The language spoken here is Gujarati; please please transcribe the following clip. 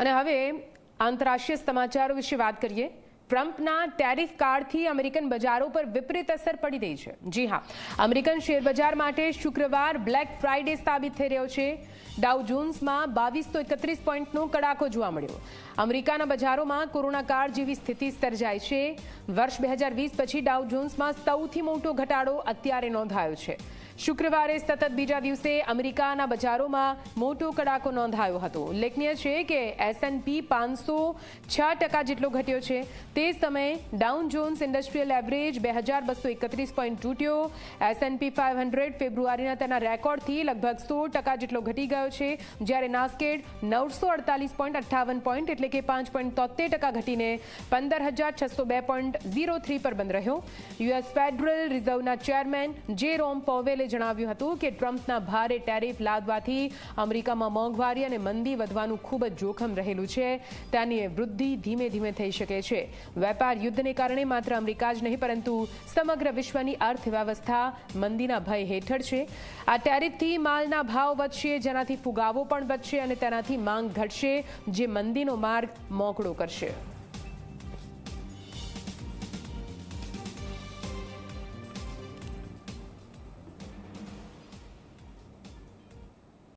અને હવે આંતરરાષ્ટ્રીય સમાચારો વિશે વાત કરીએ। ટ્રમ્પના ટેરિફ કાર્ડથી અમેરિકન બજારો પર વિપરીત અસર પડી રહી છે। જી હા, અમેરિકન શેર બજાર માટે શુક્રવાર બ્લેક ફ્રાઇડે સાબિત થઈ રહ્યો છે। ડાઉ જોન્સમાં 2231 પોઈન્ટનો કડાકો જોવા મળ્યો। અમેરિકાના બજારોમાં કોરોના કાળ જેવી સ્થિતિ સર્જાઈ છે। વર્ષ 2020 પછી ડાઉ જોન્સમાં સૌથી મોટો ઘટાડો અત્યારે નોંધાયો છે। શુક્રવારે સતત બીજા દિવસે અમેરિકાના બજારોમાં મોટો કડાકો નોંધાયો હતો। ઉલ્લેખનીય છે કે S&P 506% જેટલો ઘટ્યો છે। તે સમયે Dow Jones Industrial Average 2231 point તૂટ્યો। S&P 500 ફેબ્રુઆરીના તેના રેકોર્ડથી લગભગ 16% જેટલો ઘટી ગયો છે, જ્યારે નાસ્કેડ 948.58 પોઈન્ટ એટલે કે 5.73% ઘટીને 15602.03 પર બંધ રહ્યો। યુએસ ફેડરલ રિઝર્વના ચેરમેન જેરોમ પોવેલે જણાવ્યું હતું કે ટ્રમ્પના ભારે ટેરિફ લાદવાથી અમેરિકામાં મોંઘવારી અને મંદી વધવાનું ખૂબ જ જોખમ રહેલું છે। તેની વૃદ્ધિ ધીમે ધીમે થઈ શકે છે। વેપાર યુદ્ધને કારણે માત્ર અમેરિકા જ નહીં પરંતુ સમગ્ર વિશ્વની અર્થવ્યવસ્થા મંદીના ભય હેઠળ છે। આ ટેરિફથી માલના ભાવ વધશે, જેનાથી ફુગાવો પણ વધશે અને તેનાથી માંગ ઘટશે, જે મંદીનો માર્ગ મોકળો કરશે।